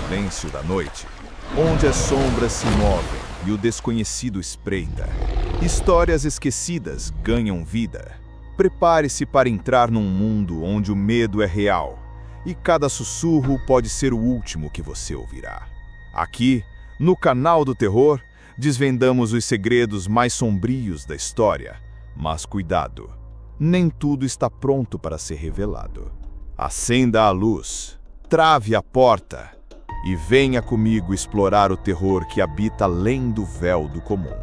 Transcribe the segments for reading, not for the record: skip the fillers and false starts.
silêncio da noite, onde as sombras se movem e o desconhecido espreita. Histórias esquecidas ganham vida. Prepare-se para entrar num mundo onde o medo é real e cada sussurro pode ser o último que você ouvirá. Aqui, no Canal do Terror, desvendamos os segredos mais sombrios da história. Mas cuidado, nem tudo está pronto para ser revelado. Acenda a luz, trave a porta e venha comigo explorar o terror que habita além do véu do comum.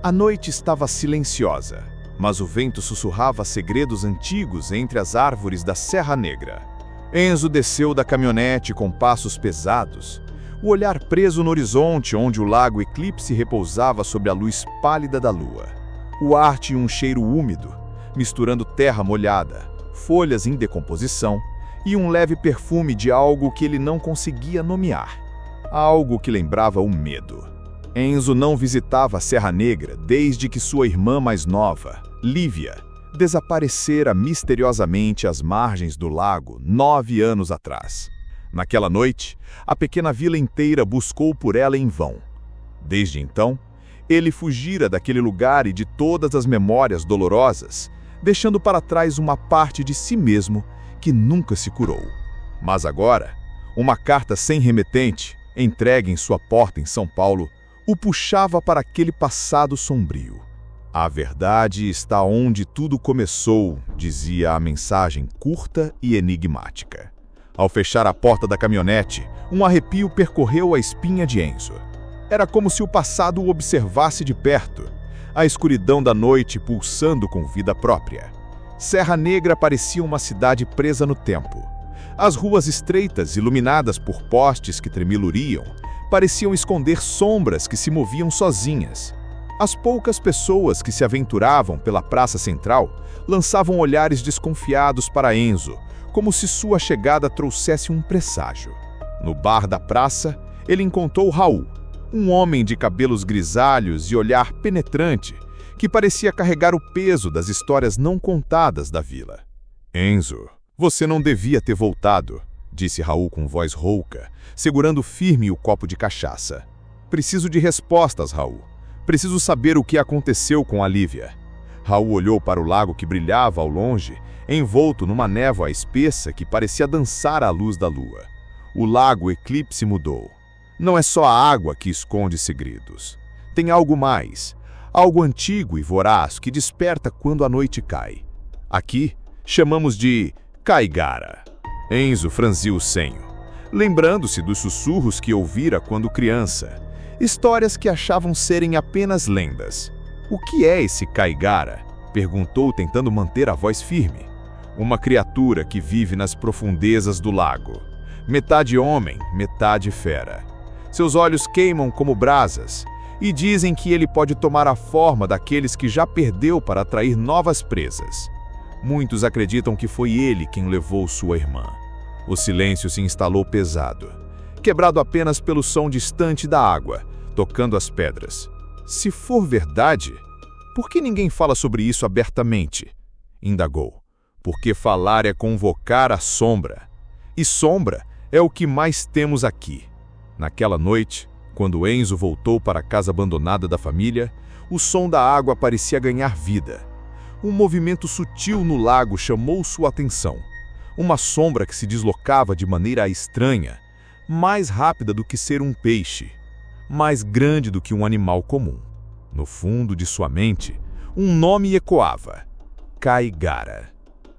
A noite estava silenciosa, mas o vento sussurrava segredos antigos entre as árvores da Serra Negra. Enzo desceu da caminhonete com passos pesados, o olhar preso no horizonte onde o lago Eclipse repousava sob a luz pálida da lua. O ar tinha um cheiro úmido, misturando terra molhada, folhas em decomposição e um leve perfume de algo que ele não conseguia nomear. Algo que lembrava o medo. Enzo não visitava a Serra Negra desde que sua irmã mais nova, Lívia, desaparecera misteriosamente às margens do lago 9 anos atrás. Naquela noite, a pequena vila inteira buscou por ela em vão. Desde então, ele fugira daquele lugar e de todas as memórias dolorosas, deixando para trás uma parte de si mesmo que nunca se curou. Mas agora, uma carta sem remetente, entregue em sua porta em São Paulo, o puxava para aquele passado sombrio. A verdade está onde tudo começou, dizia a mensagem curta e enigmática. Ao fechar a porta da caminhonete, um arrepio percorreu a espinha de Enzo. Era como se o passado o observasse de perto, a escuridão da noite pulsando com vida própria. Serra Negra parecia uma cidade presa no tempo. As ruas estreitas, iluminadas por postes que tremiluriam, pareciam esconder sombras que se moviam sozinhas. As poucas pessoas que se aventuravam pela praça central lançavam olhares desconfiados para Enzo, como se sua chegada trouxesse um presságio. No bar da praça, ele encontrou Raul, um homem de cabelos grisalhos e olhar penetrante, que parecia carregar o peso das histórias não contadas da vila. Enzo, você não devia ter voltado, disse Raul com voz rouca, segurando firme o copo de cachaça. Preciso de respostas, Raul. Preciso saber o que aconteceu com a Lívia. Raul olhou para o lago que brilhava ao longe, envolto numa névoa espessa que parecia dançar à luz da lua. O lago Eclipse mudou. Não é só a água que esconde segredos. Tem algo mais, algo antigo e voraz que desperta quando a noite cai. Aqui, chamamos de Caigara. Enzo franziu o senho, lembrando-se dos sussurros que ouvira quando criança. Histórias que achavam serem apenas lendas. O que é esse Caigara? Perguntou, tentando manter a voz firme. Uma criatura que vive nas profundezas do lago. Metade homem, metade fera. Seus olhos queimam como brasas e dizem que ele pode tomar a forma daqueles que já perdeu para atrair novas presas. Muitos acreditam que foi ele quem levou sua irmã. O silêncio se instalou pesado, quebrado apenas pelo som distante da água, tocando as pedras. Se for verdade, por que ninguém fala sobre isso abertamente? Indagou. Porque falar é convocar a sombra. E sombra é o que mais temos aqui. Naquela noite, quando Enzo voltou para a casa abandonada da família, o som da água parecia ganhar vida. Um movimento sutil no lago chamou sua atenção. Uma sombra que se deslocava de maneira estranha, mais rápida do que ser um peixe, mais grande do que um animal comum. No fundo de sua mente, um nome ecoava: Caigara.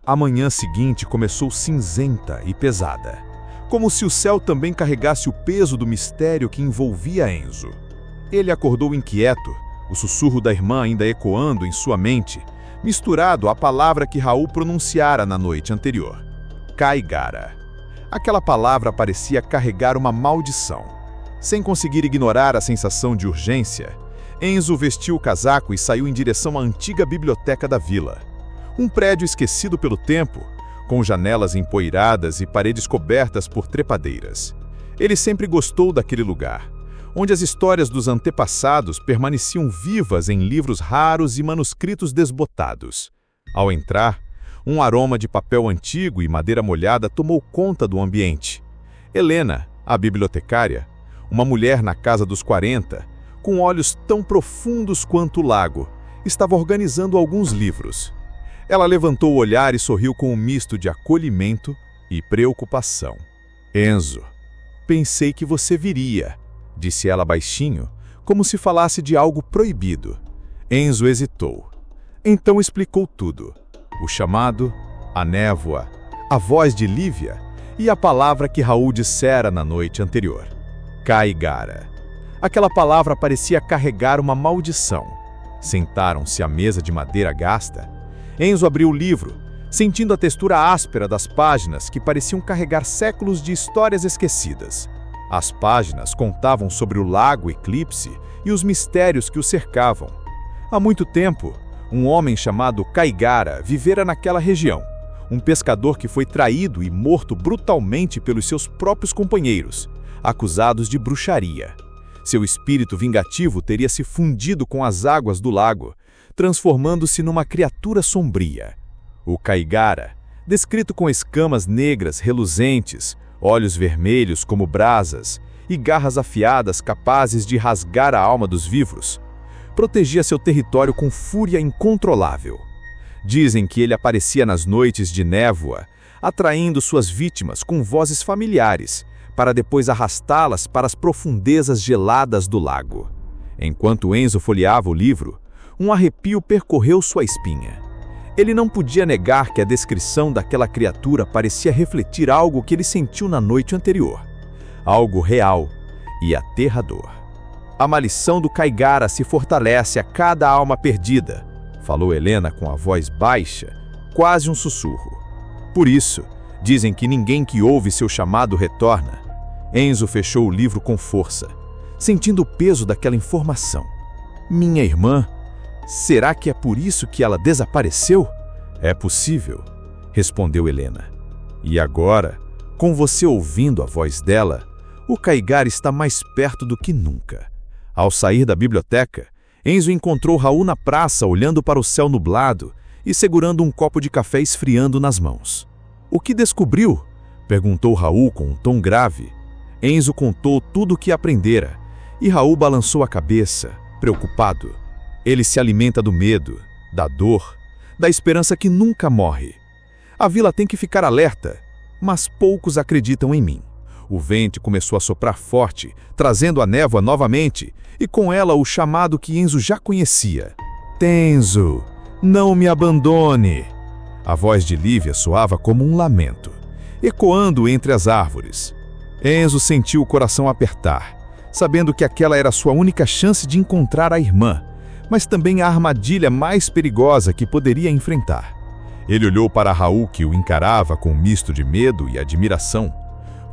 A manhã seguinte começou cinzenta e pesada, como se o céu também carregasse o peso do mistério que envolvia Enzo. Ele acordou inquieto, o sussurro da irmã ainda ecoando em sua mente, misturado à palavra que Raul pronunciara na noite anterior. Caigara. Aquela palavra parecia carregar uma maldição. Sem conseguir ignorar a sensação de urgência, Enzo vestiu o casaco e saiu em direção à antiga biblioteca da vila. Um prédio esquecido pelo tempo, com janelas empoeiradas e paredes cobertas por trepadeiras. Ele sempre gostou daquele lugar, onde as histórias dos antepassados permaneciam vivas em livros raros e manuscritos desbotados. Ao entrar, um aroma de papel antigo e madeira molhada tomou conta do ambiente. Helena, A bibliotecária, uma mulher na casa dos 40, com olhos tão profundos quanto o lago, estava organizando alguns livros. Ela levantou o olhar e sorriu com um misto de acolhimento e preocupação. Enzo, pensei que você viria, disse ela baixinho, como se falasse de algo proibido. Enzo hesitou. Então explicou tudo. O chamado, a névoa, a voz de Lívia e a palavra que Raul dissera na noite anterior. Caigara. Aquela palavra parecia carregar uma maldição. Sentaram-se à mesa de madeira gasta. Enzo abriu o livro, sentindo a textura áspera das páginas que pareciam carregar séculos de histórias esquecidas. As páginas contavam sobre o lago Eclipse e os mistérios que o cercavam. Há muito tempo, um homem chamado Caigara vivera naquela região, um pescador que foi traído e morto brutalmente pelos seus próprios companheiros, acusados de bruxaria. Seu espírito vingativo teria se fundido com as águas do lago, transformando-se numa criatura sombria. O Caigara, descrito com escamas negras reluzentes, olhos vermelhos como brasas e garras afiadas capazes de rasgar a alma dos vivos, protegia seu território com fúria incontrolável. Dizem que ele aparecia nas noites de névoa, atraindo suas vítimas com vozes familiares, para depois arrastá-las para as profundezas geladas do lago. Enquanto Enzo folheava o livro, um arrepio percorreu sua espinha. Ele não podia negar que a descrição daquela criatura parecia refletir algo que ele sentiu na noite anterior. Algo real e aterrador. A maldição do Caigara se fortalece a cada alma perdida, falou Helena com a voz baixa, quase um sussurro. Por isso, dizem que ninguém que ouve seu chamado retorna. Enzo fechou o livro com força, sentindo o peso daquela informação. Minha irmã? Será que é por isso que ela desapareceu? É possível, respondeu Helena. E agora, com você ouvindo a voz dela, o Caigara está mais perto do que nunca. Ao sair da biblioteca, Enzo encontrou Raul na praça olhando para o céu nublado e segurando um copo de café esfriando nas mãos. O que descobriu? Perguntou Raul com um tom grave. Enzo contou tudo o que aprendera e Raul balançou a cabeça, preocupado. Ele se alimenta do medo, da dor, da esperança que nunca morre. A vila tem que ficar alerta, mas poucos acreditam em mim. O vento começou a soprar forte, trazendo a névoa novamente, e com ela o chamado que Enzo já conhecia. Tenzo, não me abandone! A voz de Lívia soava como um lamento, ecoando entre as árvores. Enzo sentiu o coração apertar, sabendo que aquela era sua única chance de encontrar a irmã, mas também a armadilha mais perigosa que poderia enfrentar. Ele olhou para Raul, que o encarava com um misto de medo e admiração.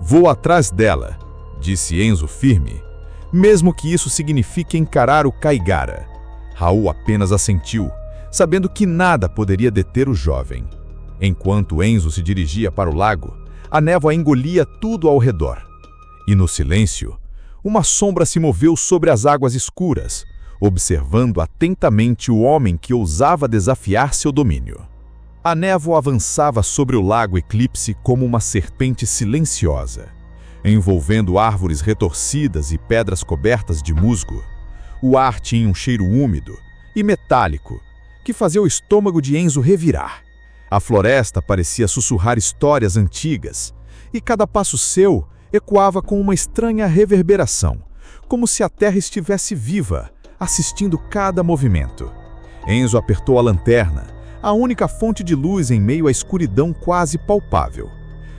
Vou atrás dela, disse Enzo firme, mesmo que isso signifique encarar o Caigara. Raul apenas assentiu, sabendo que nada poderia deter o jovem. Enquanto Enzo se dirigia para o lago, a névoa engolia tudo ao redor. E no silêncio, uma sombra se moveu sobre as águas escuras, observando atentamente o homem que ousava desafiar seu domínio. A névoa avançava sobre o lago Eclipse como uma serpente silenciosa, envolvendo árvores retorcidas e pedras cobertas de musgo. O ar tinha um cheiro úmido e metálico, que fazia o estômago de Enzo revirar. A floresta parecia sussurrar histórias antigas, e cada passo seu ecoava com uma estranha reverberação, como se a terra estivesse viva, assistindo cada movimento. Enzo apertou a lanterna, a única fonte de luz em meio à escuridão quase palpável.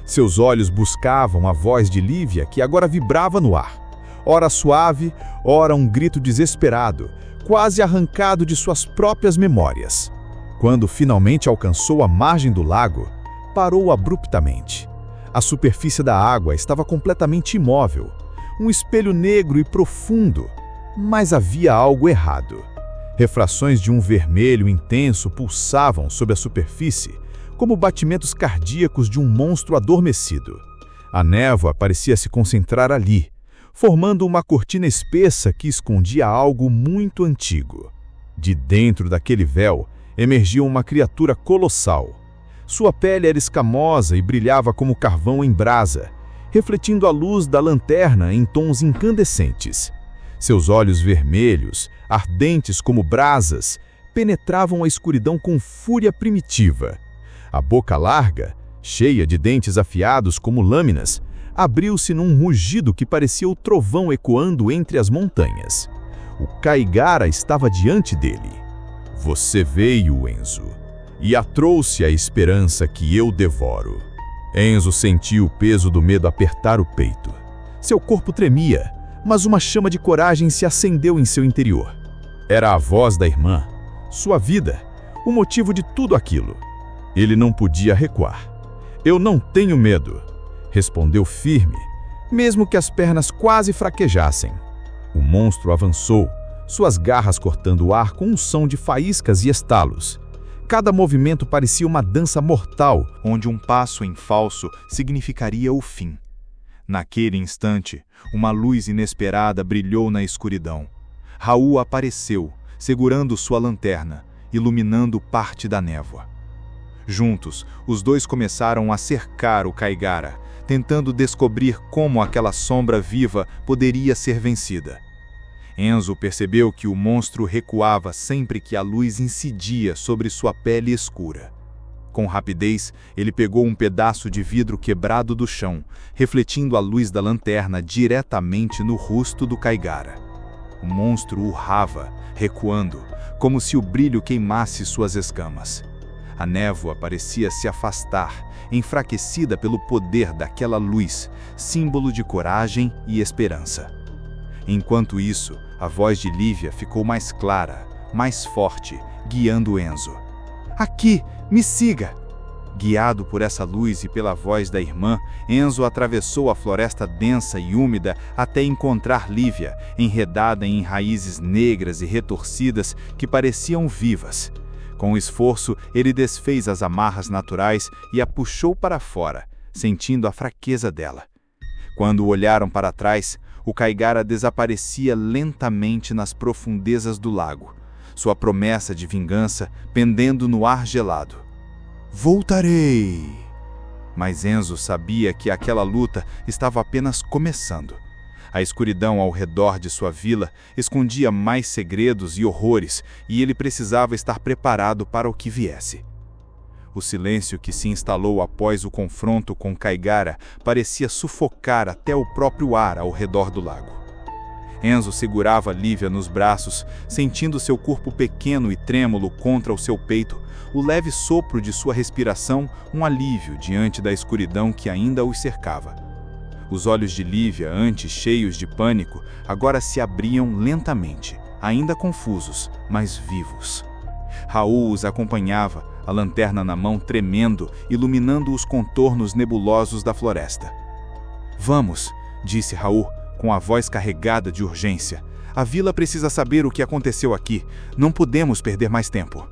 Seus olhos buscavam a voz de Lívia, que agora vibrava no ar. Ora suave, ora um grito desesperado, quase arrancado de suas próprias memórias. Quando finalmente alcançou a margem do lago, parou abruptamente. A superfície da água estava completamente imóvel, um espelho negro e profundo, mas havia algo errado. Refrações de um vermelho intenso pulsavam sob a superfície, como batimentos cardíacos de um monstro adormecido. A névoa parecia se concentrar ali, formando uma cortina espessa que escondia algo muito antigo. De dentro daquele véu emergia uma criatura colossal. Sua pele era escamosa e brilhava como carvão em brasa, refletindo a luz da lanterna em tons incandescentes. Seus olhos vermelhos, ardentes como brasas, penetravam a escuridão com fúria primitiva. A boca larga, cheia de dentes afiados como lâminas, abriu-se num rugido que parecia o trovão ecoando entre as montanhas. O Caigara estava diante dele. Você veio, Enzo, e a trouxe a esperança que eu devoro. Enzo sentiu o peso do medo apertar o peito. Seu corpo tremia, mas uma chama de coragem se acendeu em seu interior. Era a voz da irmã, sua vida, o motivo de tudo aquilo. Ele não podia recuar. Eu não tenho medo, respondeu firme, mesmo que as pernas quase fraquejassem. O monstro avançou, suas garras cortando o ar com um som de faíscas e estalos. Cada movimento parecia uma dança mortal, onde um passo em falso significaria o fim. Naquele instante, uma luz inesperada brilhou na escuridão. Raul apareceu, segurando sua lanterna, iluminando parte da névoa. Juntos, os dois começaram a cercar o Caigara, tentando descobrir como aquela sombra viva poderia ser vencida. Enzo percebeu que o monstro recuava sempre que a luz incidia sobre sua pele escura. Com rapidez, ele pegou um pedaço de vidro quebrado do chão, refletindo a luz da lanterna diretamente no rosto do Caigara. O monstro urrava, recuando, como se o brilho queimasse suas escamas. A névoa parecia se afastar, enfraquecida pelo poder daquela luz, símbolo de coragem e esperança. Enquanto isso, a voz de Lívia ficou mais clara, mais forte, guiando Enzo. Aqui, me siga! Guiado por essa luz e pela voz da irmã, Enzo atravessou a floresta densa e úmida até encontrar Lívia, enredada em raízes negras e retorcidas que pareciam vivas. Com esforço, ele desfez as amarras naturais e a puxou para fora, sentindo a fraqueza dela. Quando olharam para trás, o Caigara desaparecia lentamente nas profundezas do lago, sua promessa de vingança pendendo no ar gelado. Voltarei! Mas Enzo sabia que aquela luta estava apenas começando. A escuridão ao redor de sua vila escondia mais segredos e horrores, e ele precisava estar preparado para o que viesse. O silêncio que se instalou após o confronto com Caigara parecia sufocar até o próprio ar ao redor do lago. Enzo segurava Lívia nos braços, sentindo seu corpo pequeno e trêmulo contra o seu peito, o leve sopro de sua respiração um alívio diante da escuridão que ainda os cercava. Os olhos de Lívia, antes cheios de pânico, agora se abriam lentamente, ainda confusos, mas vivos. Raul os acompanhava, a lanterna na mão tremendo, iluminando os contornos nebulosos da floresta. Vamos, disse Raul, com a voz carregada de urgência. A vila precisa saber o que aconteceu aqui. Não podemos perder mais tempo.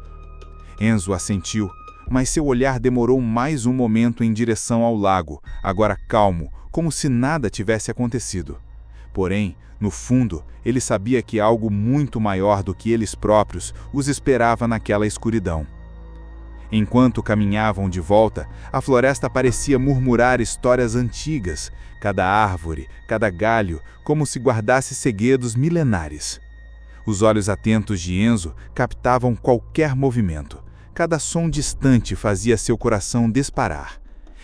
Enzo assentiu, mas seu olhar demorou mais um momento em direção ao lago, agora calmo, como se nada tivesse acontecido. Porém, no fundo, ele sabia que algo muito maior do que eles próprios os esperava naquela escuridão. Enquanto caminhavam de volta, a floresta parecia murmurar histórias antigas, cada árvore, cada galho, como se guardasse segredos milenares. Os olhos atentos de Enzo captavam qualquer movimento. Cada som distante fazia seu coração disparar.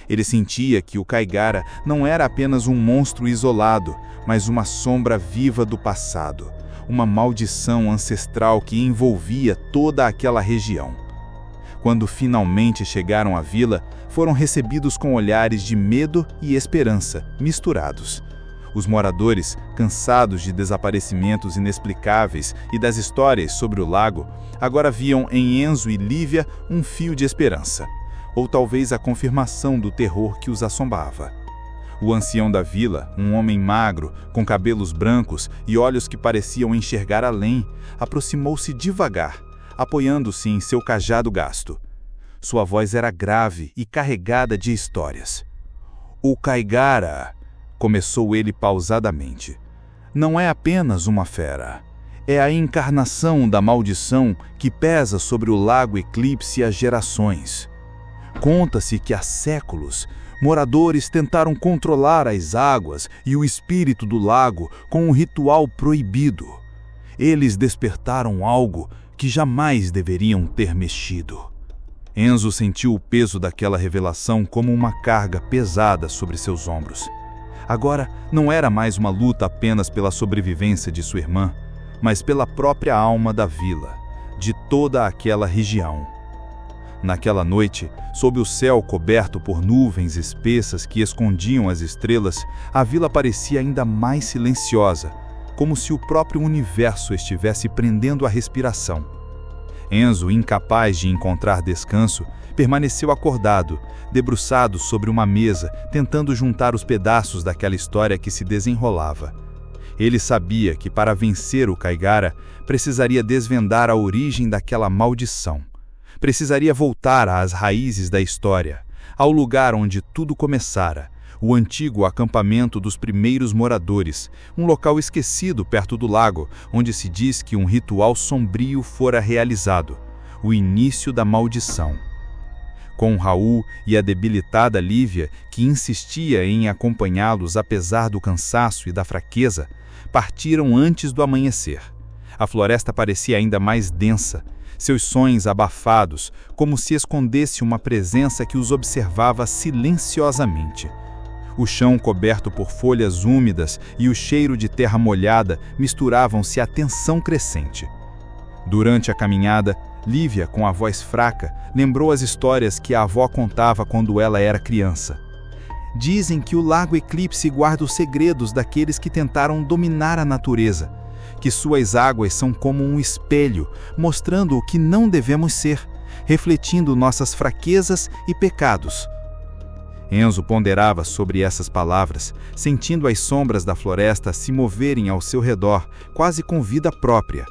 Ele sentia que o Caigara não era apenas um monstro isolado, mas uma sombra viva do passado, uma maldição ancestral que envolvia toda aquela região. Quando finalmente chegaram à vila, foram recebidos com olhares de medo e esperança, misturados. Os moradores, cansados de desaparecimentos inexplicáveis e das histórias sobre o lago, agora viam em Enzo e Lívia um fio de esperança, ou talvez a confirmação do terror que os assombrava. O ancião da vila, um homem magro, com cabelos brancos e olhos que pareciam enxergar além, aproximou-se devagar, apoiando-se em seu cajado gasto. Sua voz era grave e carregada de histórias. O Caigara, começou ele pausadamente, não é apenas uma fera. É a encarnação da maldição que pesa sobre o lago Eclipse há gerações. Conta-se que há séculos, Moradores tentaram controlar as águas e o espírito do lago com um ritual proibido. Eles despertaram algo que jamais deveriam ter mexido. Enzo sentiu o peso daquela revelação como uma carga pesada sobre seus ombros. Agora não era mais uma luta apenas pela sobrevivência de sua irmã, mas pela própria alma da vila, de toda aquela região. Naquela noite, sob o céu coberto por nuvens espessas que escondiam as estrelas, a vila parecia ainda mais silenciosa, como se o próprio universo estivesse prendendo a respiração. Enzo, incapaz de encontrar descanso, permaneceu acordado, debruçado sobre uma mesa, tentando juntar os pedaços daquela história que se desenrolava. Ele sabia que para vencer o Caigara, precisaria desvendar a origem daquela maldição. Precisaria voltar às raízes da história, ao lugar onde tudo começara, o antigo acampamento dos primeiros moradores, um local esquecido perto do lago, onde se diz que um ritual sombrio fora realizado, o início da maldição. Com Raul e a debilitada Lívia, que insistia em acompanhá-los apesar do cansaço e da fraqueza, partiram antes do amanhecer. A floresta parecia ainda mais densa, seus sons abafados, como se escondesse uma presença que os observava silenciosamente. O chão coberto por folhas úmidas e o cheiro de terra molhada misturavam-se à tensão crescente. Durante a caminhada, Lívia, com a voz fraca, lembrou as histórias que a avó contava quando ela era criança. Dizem que o Lago Eclipse guarda os segredos daqueles que tentaram dominar a natureza, que suas águas são como um espelho, mostrando o que não devemos ser, refletindo nossas fraquezas e pecados. Enzo ponderava sobre essas palavras, sentindo as sombras da floresta se moverem ao seu redor, quase com vida própria.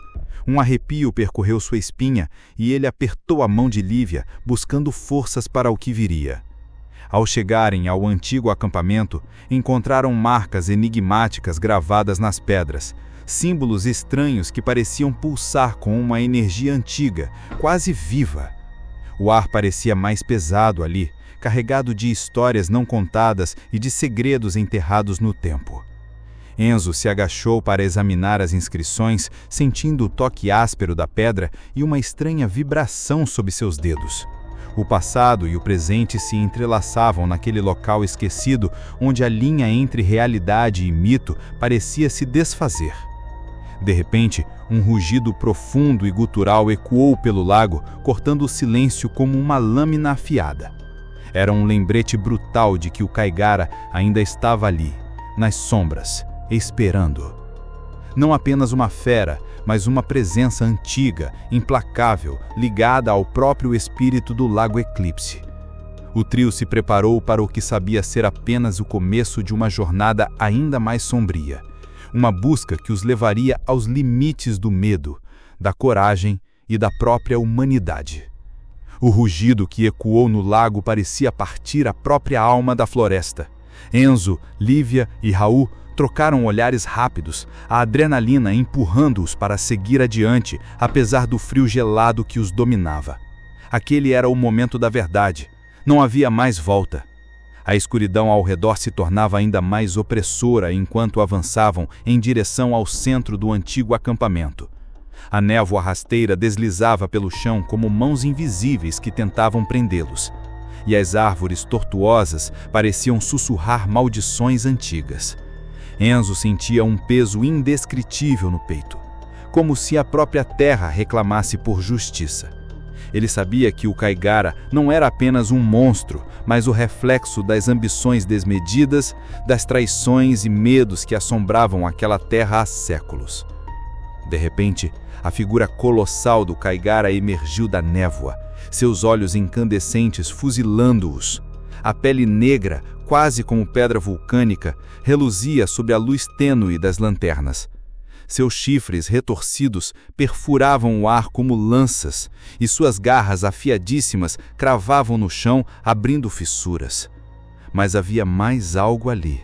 Um arrepio percorreu sua espinha e ele apertou a mão de Lívia, buscando forças para o que viria. Ao chegarem ao antigo acampamento, encontraram marcas enigmáticas gravadas nas pedras, símbolos estranhos que pareciam pulsar com uma energia antiga, quase viva. O ar parecia mais pesado ali, carregado de histórias não contadas e de segredos enterrados no tempo. Enzo se agachou para examinar as inscrições, sentindo o toque áspero da pedra e uma estranha vibração sob seus dedos. O passado e o presente se entrelaçavam naquele local esquecido, onde a linha entre realidade e mito parecia se desfazer. De repente, um rugido profundo e gutural ecoou pelo lago, cortando o silêncio como uma lâmina afiada. Era um lembrete brutal de que o Caigara ainda estava ali, nas sombras, esperando. Não apenas uma fera, mas uma presença antiga, implacável, ligada ao próprio espírito do Lago Eclipse. O trio se preparou para o que sabia ser apenas o começo de uma jornada ainda mais sombria. Uma busca que os levaria aos limites do medo, da coragem e da própria humanidade. O rugido que ecoou no lago parecia partir a própria alma da floresta. Enzo, Lívia e Raul trocaram olhares rápidos, a adrenalina empurrando-os para seguir adiante, apesar do frio gelado que os dominava. Aquele era o momento da verdade. Não havia mais volta. A escuridão ao redor se tornava ainda mais opressora enquanto avançavam em direção ao centro do antigo acampamento. A névoa rasteira deslizava pelo chão como mãos invisíveis que tentavam prendê-los, e as árvores tortuosas pareciam sussurrar maldições antigas. Enzo sentia um peso indescritível no peito, como se a própria terra reclamasse por justiça. Ele sabia que o Caigara não era apenas um monstro, mas o reflexo das ambições desmedidas, das traições e medos que assombravam aquela terra há séculos. De repente, a figura colossal do Caigara emergiu da névoa, seus olhos incandescentes fuzilando-os. A pele negra, quase como pedra vulcânica, reluzia sob a luz tênue das lanternas. Seus chifres retorcidos perfuravam o ar como lanças, e suas garras afiadíssimas cravavam no chão, abrindo fissuras. Mas havia mais algo ali,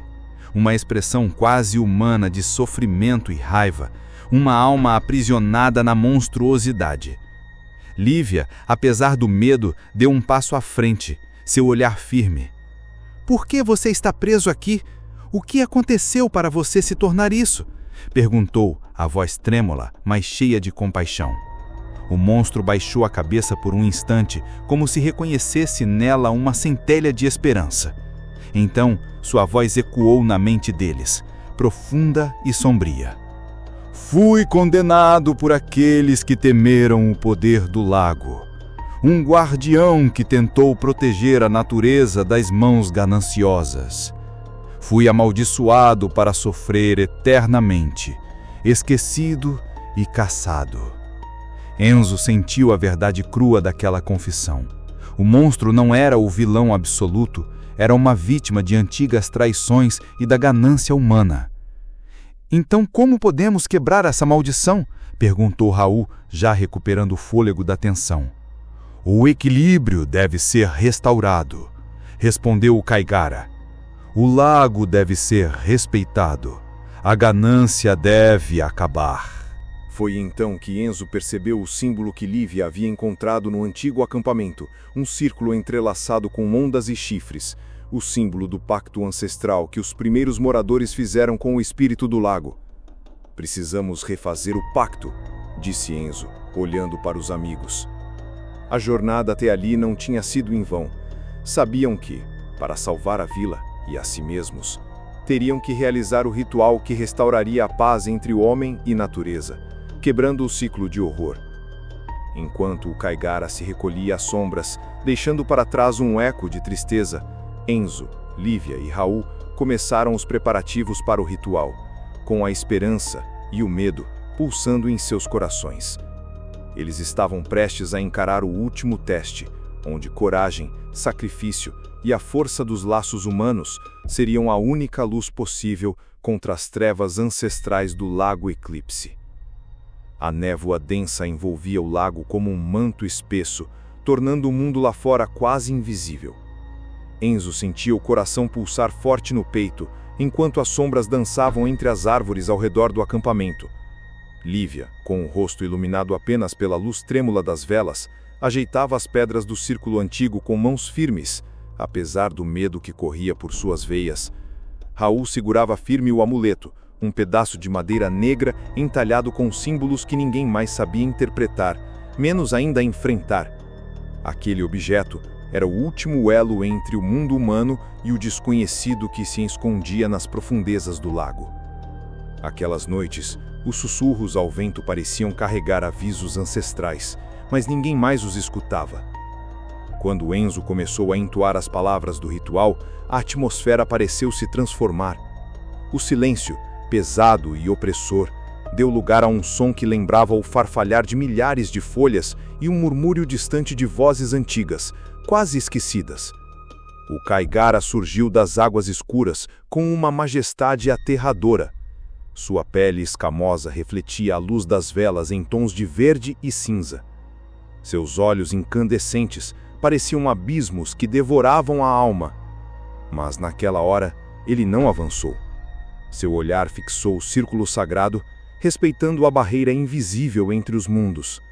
uma expressão quase humana de sofrimento e raiva, uma alma aprisionada na monstruosidade. Lívia, apesar do medo, deu um passo à frente, seu olhar firme. Por que você está preso aqui? O que aconteceu para você se tornar isso? Perguntou, a voz trêmula, mas cheia de compaixão. O monstro baixou a cabeça por um instante, como se reconhecesse nela uma centelha de esperança. Então, sua voz ecoou na mente deles, profunda e sombria. Fui condenado por aqueles que temeram o poder do lago. Um guardião que tentou proteger a natureza das mãos gananciosas. Fui amaldiçoado para sofrer eternamente, esquecido e caçado. Enzo sentiu a verdade crua daquela confissão. O monstro não era o vilão absoluto, era uma vítima de antigas traições e da ganância humana. Então como podemos quebrar essa maldição? Perguntou Raul, já recuperando o fôlego da tensão. O equilíbrio deve ser restaurado, respondeu o Caigara. O lago deve ser respeitado. A ganância deve acabar. Foi então que Enzo percebeu o símbolo que Lívia havia encontrado no antigo acampamento, um círculo entrelaçado com ondas e chifres, o símbolo do pacto ancestral que os primeiros moradores fizeram com o espírito do lago. Precisamos refazer o pacto, disse Enzo, olhando para os amigos. A jornada até ali não tinha sido em vão. Sabiam que, para salvar a vila e a si mesmos, teriam que realizar o ritual que restauraria a paz entre o homem e natureza, quebrando o ciclo de horror. Enquanto o Caigara se recolhia às sombras, deixando para trás um eco de tristeza, Enzo, Lívia e Raul começaram os preparativos para o ritual, com a esperança e o medo pulsando em seus corações. Eles estavam prestes a encarar o último teste, onde coragem, sacrifício e a força dos laços humanos seriam a única luz possível contra as trevas ancestrais do Lago Eclipse. A névoa densa envolvia o lago como um manto espesso, tornando o mundo lá fora quase invisível. Enzo sentia o coração pulsar forte no peito, enquanto as sombras dançavam entre as árvores ao redor do acampamento. Lívia, com o rosto iluminado apenas pela luz trêmula das velas, ajeitava as pedras do círculo antigo com mãos firmes, apesar do medo que corria por suas veias. Raul segurava firme o amuleto, um pedaço de madeira negra entalhado com símbolos que ninguém mais sabia interpretar, menos ainda enfrentar. Aquele objeto era o último elo entre o mundo humano e o desconhecido que se escondia nas profundezas do lago. Aquelas noites, os sussurros ao vento pareciam carregar avisos ancestrais, mas ninguém mais os escutava. Quando Enzo começou a entoar as palavras do ritual, a atmosfera pareceu se transformar. O silêncio, pesado e opressor, deu lugar a um som que lembrava o farfalhar de milhares de folhas e um murmúrio distante de vozes antigas, quase esquecidas. O Caigara surgiu das águas escuras com uma majestade aterradora. Sua pele escamosa refletia a luz das velas em tons de verde e cinza. Seus olhos incandescentes pareciam abismos que devoravam a alma. Mas naquela hora, ele não avançou. Seu olhar fixou o círculo sagrado, respeitando a barreira invisível entre os mundos.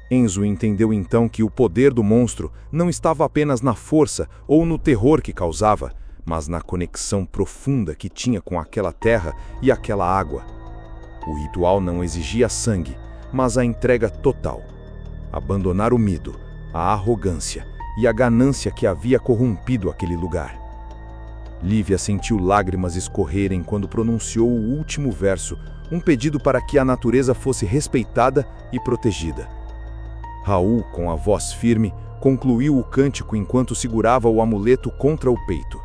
Enzo entendeu então que o poder do monstro não estava apenas na força ou no terror que causava, mas na conexão profunda que tinha com aquela terra e aquela água. O ritual não exigia sangue, mas a entrega total. Abandonar o medo, a arrogância e a ganância que havia corrompido aquele lugar. Lívia sentiu lágrimas escorrerem quando pronunciou o último verso, um pedido para que a natureza fosse respeitada e protegida. Raul, com a voz firme, concluiu o cântico enquanto segurava o amuleto contra o peito.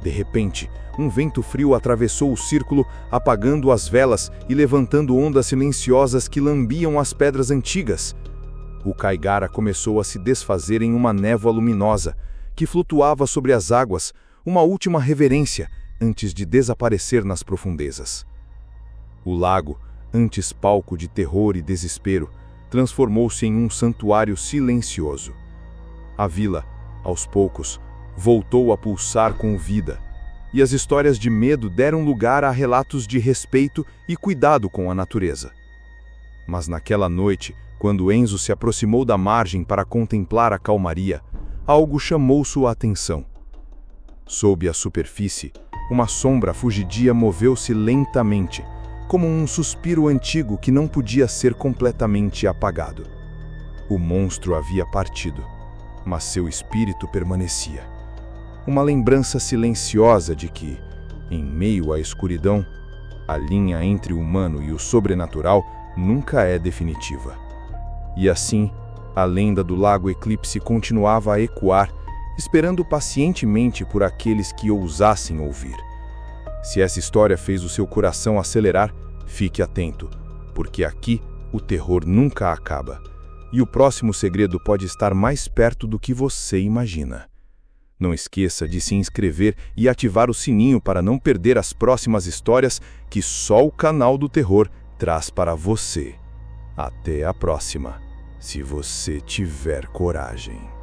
De repente, um vento frio atravessou o círculo, apagando as velas e levantando ondas silenciosas que lambiam as pedras antigas. O Caigara começou a se desfazer em uma névoa luminosa, que flutuava sobre as águas, uma última reverência antes de desaparecer nas profundezas. O lago, antes palco de terror e desespero, transformou-se em um santuário silencioso. A vila, aos poucos, voltou a pulsar com vida, e as histórias de medo deram lugar a relatos de respeito e cuidado com a natureza. Mas naquela noite, quando Enzo se aproximou da margem para contemplar a calmaria, algo chamou sua atenção. Sob a superfície, uma sombra fugidia moveu-se lentamente, como um suspiro antigo que não podia ser completamente apagado. O monstro havia partido, mas seu espírito permanecia. Uma lembrança silenciosa de que, em meio à escuridão, a linha entre o humano e o sobrenatural nunca é definitiva. E assim, a lenda do Lago Eclipse continuava a ecoar, esperando pacientemente por aqueles que ousassem ouvir. Se essa história fez o seu coração acelerar, fique atento, porque aqui o terror nunca acaba, e o próximo segredo pode estar mais perto do que você imagina. Não esqueça de se inscrever e ativar o sininho para não perder as próximas histórias que só o canal do terror traz para você. Até a próxima, se você tiver coragem.